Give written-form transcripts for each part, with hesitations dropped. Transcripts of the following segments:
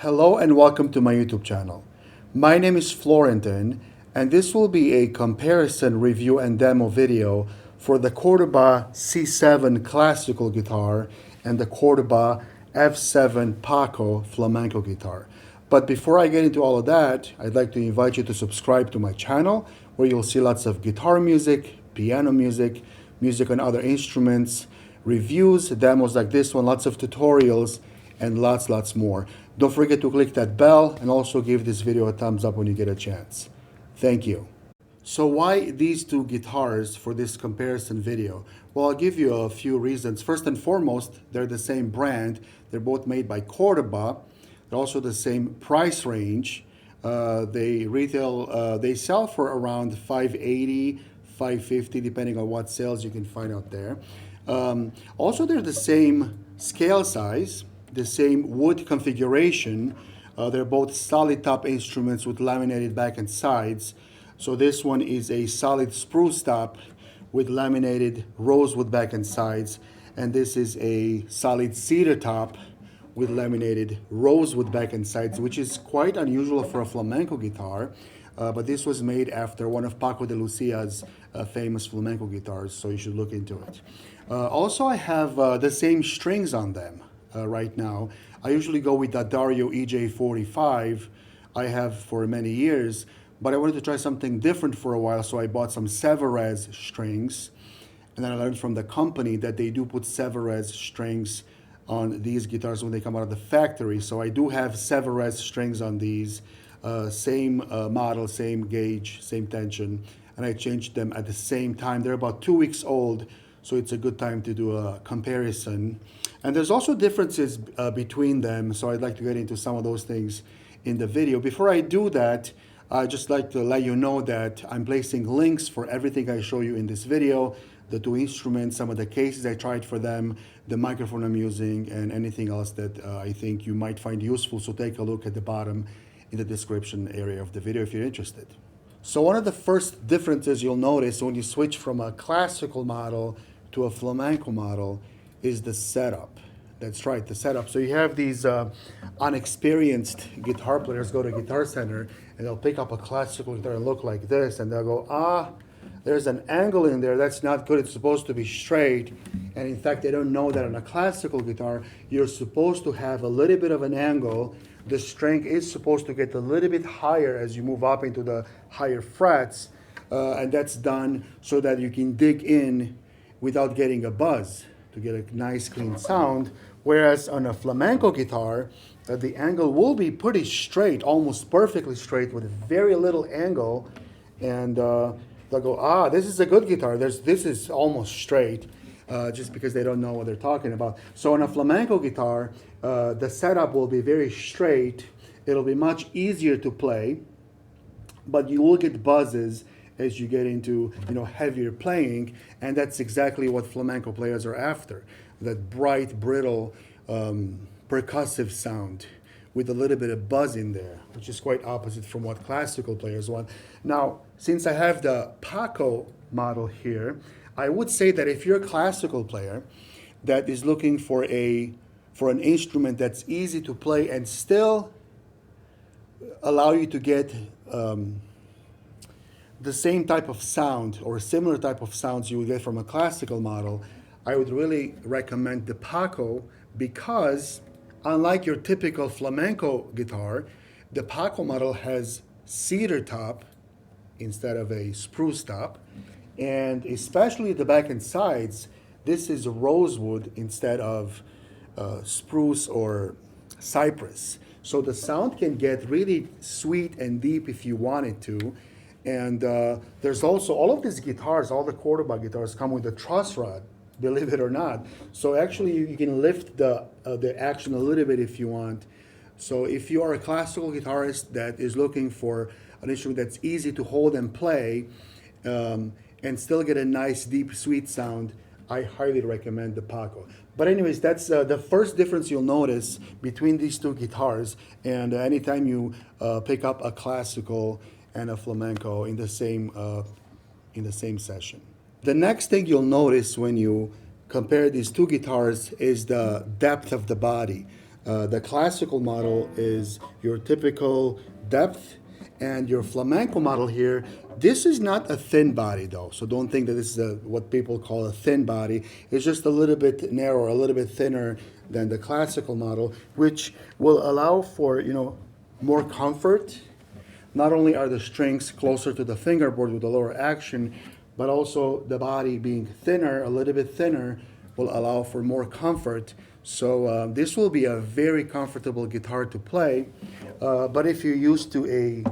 Hello and welcome to my YouTube channel. My name is Florentin and this will be a comparison review and demo video for the Cordoba C7 Classical guitar and the Cordoba F7 Paco Flamenco guitar. But before I get into all of that, I'd like to invite you to subscribe to my channel where you'll see lots of guitar music, piano music, music on other instruments, reviews, demos like this one, lots of tutorials, and lots more. Don't forget to click that bell and also give this video a thumbs up when you get a chance. Thank you. So why these two guitars for this comparison video? Well, I'll give you a few reasons. First and foremost, they're the same brand. They're both made by Cordoba. They're also the same price range. They sell for around $580, $550, depending on what sales you can find out there. Also, they're the same scale size, the same wood configuration. They're both solid top instruments with laminated back and sides. So this one is a solid spruce top with laminated rosewood back and sides, and this is a solid cedar top with laminated rosewood back and sides, which is quite unusual for a flamenco guitar. But this was made after one of Paco de Lucia's famous flamenco guitars, so you should look into it. Also, I have the same strings on them right now. I usually go with the Dario EJ45 I have for many years, but I wanted to try something different for a while, so I bought some Savarez strings, and then I learned from the company that they do put Savarez strings on these guitars when they come out of the factory. So I do have Savarez strings on these, same model, same gauge, same tension, and I changed them at the same time. They're about 2 weeks old, so it's a good time to do a comparison. And there's also differences between them, so I'd like to get into some of those things in the video. Before I do that, I'd just like to let you know that I'm placing links for everything I show you in this video, the two instruments, some of the cases I tried for them, the microphone I'm using, and anything else that I think you might find useful. So take a look at the bottom in the description area of the video if you're interested. So one of the first differences you'll notice when you switch from a classical model to a flamenco model is the setup. That's right, the setup. So you have these unexperienced guitar players go to Guitar Center and they'll pick up a classical guitar and look like this, and they'll go, there's an angle in there, that's not good, it's supposed to be straight. And in fact, they don't know that on a classical guitar, you're supposed to have a little bit of an angle. The string is supposed to get a little bit higher as you move up into the higher frets, and that's done so that you can dig in without getting a buzz, to get a nice clean sound. Whereas on a flamenco guitar, the angle will be pretty straight, almost perfectly straight with very little angle, and they'll go, this is a good guitar, this is almost straight, just because they don't know what they're talking about. So on a flamenco guitar, the setup will be very straight. It'll be much easier to play, but you will get buzzes as you get into heavier playing, and that's exactly what flamenco players are after, that bright, brittle, percussive sound with a little bit of buzz in there, which is quite opposite from what classical players want. Now, since I have the Paco model here, I would say that if you're a classical player that is looking for an instrument that's easy to play and still allow you to get the same type of sound or similar type of sounds you would get from a classical model, I would really recommend the Paco, because unlike your typical flamenco guitar, the Paco model has cedar top instead of a spruce top, and especially the back and sides, this is rosewood instead of spruce or cypress. So the sound can get really sweet and deep if you want it to. And there's also, all of these guitars, all the Cordoba guitars come with a truss rod, believe it or not. So actually you can lift the action a little bit if you want. So if you are a classical guitarist that is looking for an instrument that's easy to hold and play, and still get a nice, deep, sweet sound, I highly recommend the Paco. But anyways, that's the first difference you'll notice between these two guitars. And anytime you pick up a classical and a flamenco in the same session. The next thing you'll notice when you compare these two guitars is the depth of the body. The classical model is your typical depth, and your flamenco model here, this is not a thin body though, so don't think that this is what people call a thin body. It's just a little bit narrower, a little bit thinner than the classical model, which will allow for, you know, more comfort. Not only are the strings closer to the fingerboard with a lower action, but also the body being thinner, a little bit thinner, will allow for more comfort. So this will be a very comfortable guitar to play. But if you're used to a,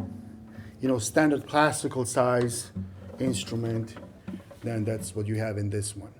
you know, standard classical size instrument, then that's what you have in this one.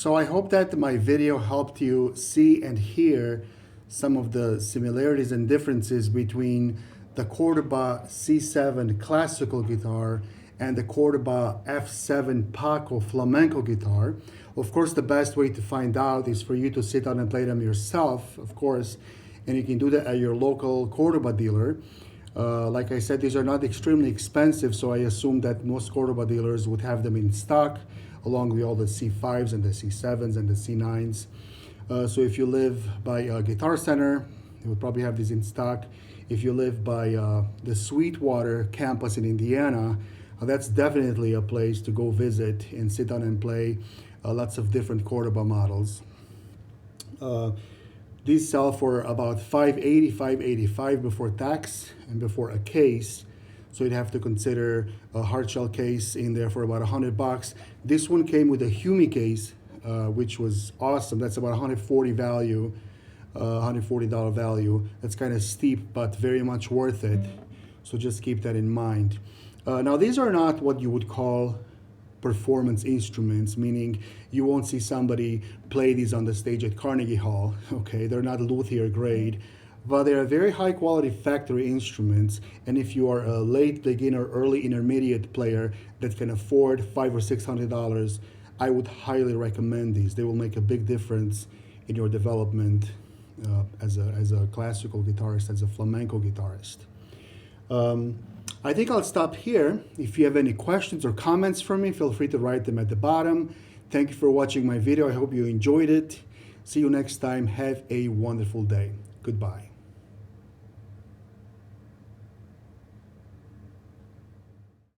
So I hope that my video helped you see and hear some of the similarities and differences between the Cordoba C7 Classical guitar and the Cordoba F7 Paco Flamenco guitar. Of course, the best way to find out is for you to sit down and play them yourself, of course, and you can do that at your local Cordoba dealer. Like I said, these are not extremely expensive, so I assume that most Cordoba dealers would have them in stock, along with all the C5s and the C7s and the C9s. So if you live by a Guitar Center, They would probably have these in stock. If you live by the Sweetwater campus in Indiana, that's definitely a place to go visit and sit down and play lots of different Cordoba models. These sell for about $580, $585 before tax and before a case. So you'd have to consider a hard shell case in there for about $100. This one came with a Humicase, which was awesome. That's about $140 value, $140 value. That's kind of steep, but very much worth it. So just keep that in mind. Now these are not what you would call performance instruments, meaning you won't see somebody play these on the stage at Carnegie Hall. Okay, they're not luthier grade, but they are very high quality factory instruments. And if you are a late beginner, early intermediate player that can afford $500 or $600, I would highly recommend these. They will make a big difference in your development as a classical guitarist, as a flamenco guitarist. I think I'll stop here. If you have any questions or comments for me, feel free to write them at the bottom. Thank you for watching my video. I hope you enjoyed it. See you next time. Have a wonderful day. Goodbye.